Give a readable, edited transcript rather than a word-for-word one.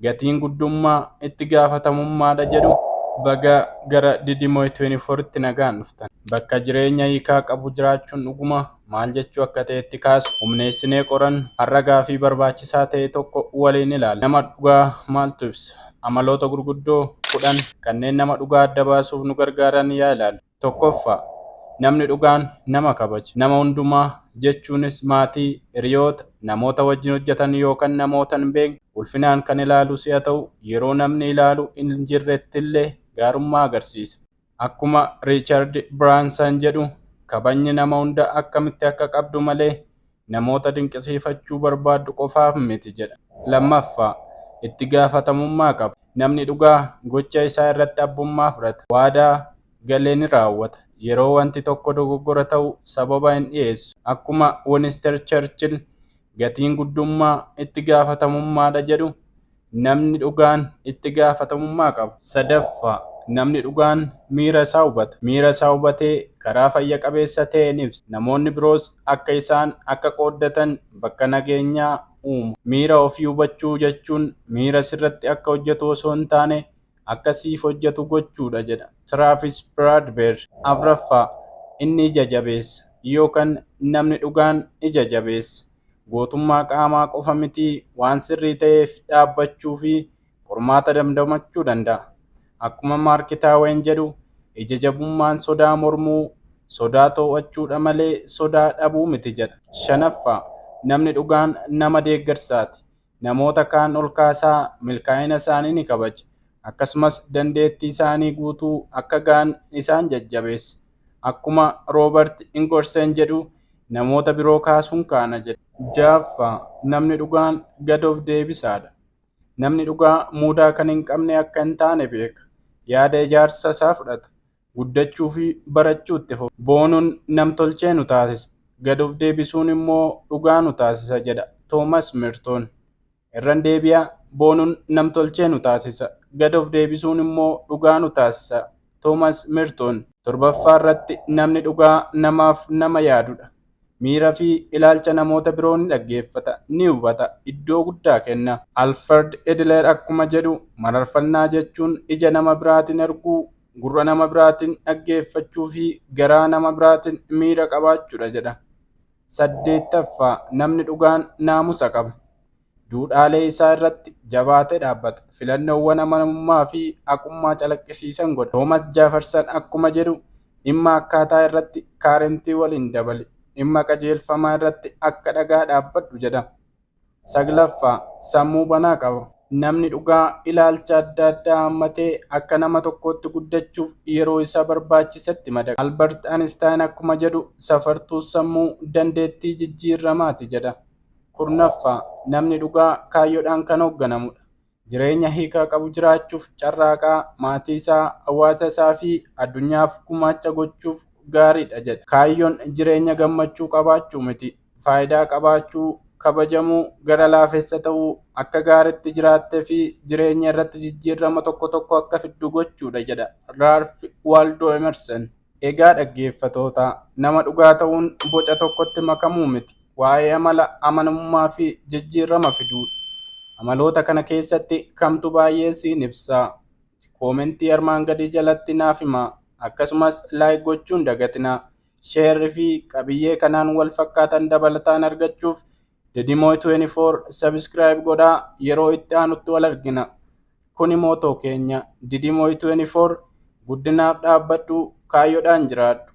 gatiin guddummaa itti gaafatamummaadha jedhu baga gara Didimooy 24tti nagaan dhuftan. Bakka jireenya hiikaa qabu jiraachuun dhuguma maal jechuu akka ta'etti kaasu humneessinee qorannu har'a gaafii barbaachisaa ta'e tokko waliin ilaalla. Nama dhugaa maaltu ibsa? Amaloota gurguddoo 10 kanneen nama dhugaa adda baasuuf nu gargaaran yaa ilaallu. Tokkoffaa, namni dhugaan nama kabaja. Nama hundumaa jechuunis maatii, hiriyoota, namoota wajjin hojjetan yookaan namoota hin beekne ulfinaan kan ilaalu si'a ta'u yeroo namni ilaalu hin jirrettillee gaarummaa agarsiisa. Akkuma Riichard Biraansan jedhu kabajni nama hunda akkamitti akka qabdu malee namoota dinqisiifachuu barbaaddu qofaaf miti jedha. Lammaffaa, itti gaafatamummaa qaba. Namni dhugaa gocha isaa irratti abbummaa fudhata. Waadaa galee ni raawwata. Yeroo wanti tokko dogoggora ta'u sababa hin dhiyeessu. Akkuma Winston Churchill gatiin guddummaa itti gaafatamummaadha jedhu namni dhugaan itti gaafatamummaa qaba. Sadaffaa, namni dhugaan miira isaa hubata. Miira isaa hubatee karaa fayya qabeessa ta'een ibsa. Namoonni biroos akka isaan akka qooddatan bakka nageenyaa uumu. Miira ofii hubachuu jechuun miira sirratti akka hojjetu osoo hin taane akka siif hojjetu gochuudha jedha Travis Bradberry. Afraffaa, inni ija jabeessa yookaan namni dhugaan ija jabeessa. Gootummaa qaamaa qofa miti waan sirrii ta'eef dhaabbachuu fi qormaata damdamachuu danda'a. Akkuma Mark Twain jedhu ija jabummaan sodaa mormuu, sodaa to'achuudha malee sodaa dhabuu miti jedha. Shanaffaa, namni dhugaan nama deeggarsaati. Namoota kaan ol kaasaa milkaa'ina isaanii ni kabaja. Akkasumas dandeettii isaanii guutuu akka ga'an isaan jajjabeessa. Akkuma Robert Ingorsen jedhu namoota biroo kaasuun kaana jedha. Ja'affaa, namni dhugaan gad of deebisaadha. Namni dhugaa mudaa kan hin qabne akka hin taane beeka. Yaada ijaarsa isaa fudhata. Guddachuu fi barachuu itti fufa. Boonuun namtolchee nu taasisa. Gad of deebisuun immoo dhugaa nu taasisa jedha Toomas Merton. Irran deebi'aa, boonuun namtolchee nu taasisa. Gad of deebisuun immoo dhugaa nu taasisa. Toomas Merton. Torbaffaa irratti namni dhugaa namaaf nama yaadudha. Miira fi ilaalcha namoota biroo ni dhaggeeffata, ni hubata, iddoo guddaa kenna. Alfred Adler akkuma jedhu mararfannaa jechuun ija nama biraatiin arguu, gurra nama biraatiin dhaggeeffachuu fi garaa nama biraatiin miira qabaachuudha jedha. 8ffaa, namni dhugaan naamusa qaba. Duudhaalee isaa irratti jabaatee dhaabbata. Filannoowwan amanamummaa fi haqummaa calaqqisiisan godha. Toomas Jaafarsan akkuma jedhu dhimma akkaataa irratti kaarentii waliin dabale. Dhimma qajeelfamaa irratti akka dhagaa dhaabbadhu jedha. 9ffaa, sammuu banaa qaba. Namni dhugaa ilaalcha adda addaa hammatee akka nama tokkootti guddachuuf yeroo isa barbaachisetti madaqa. Albert Einstein akkuma jedhu safartuu sammuu dandeettii jijjiirramaati jedha. 10ffaa, namni dhugaa kaayyoodhaan kan hoogganamudha. Jireenya hiikaa qabu jiraachuuf carraaqaa maatii isaa, hawaasa isaa fi addunyaaf gumaacha gochuuf gaariidha jedha. Kaayyoon jireenya gammachuu qabaachuu miti. Faayidaa qabaachuu, kabajamuu, gara laafessa ta'uu, akka gaariitti jiraattee fi jireenya irratti jijjiirama tokko tokko akka fiddu gochuudha jedha Ralph Waldo Emerson. Egaa dhaggeeffattoota, nama dhugaa ta'uun boca tokkotti makamuu miti. Waa'ee amala, amanamummaa fi jijjiirama fiduudha. Amaloota kana keessatti kamtu baay'ee siin ibsa? Koomentii armaan gadii jalatti naaf himaa. Akkasumas laayik gochuun dagatinaa. Sheerri fi qabiyyee kanaan wal fakkaatan dabalataan argachuuf Didimooy 24 subscribe godhaa. Yeroo itti aanutti wal argina. Kuni mootoo keenya Didimooy 24 guddinaaf dhaabbadhu, kaayyoodhaan jiraadhu.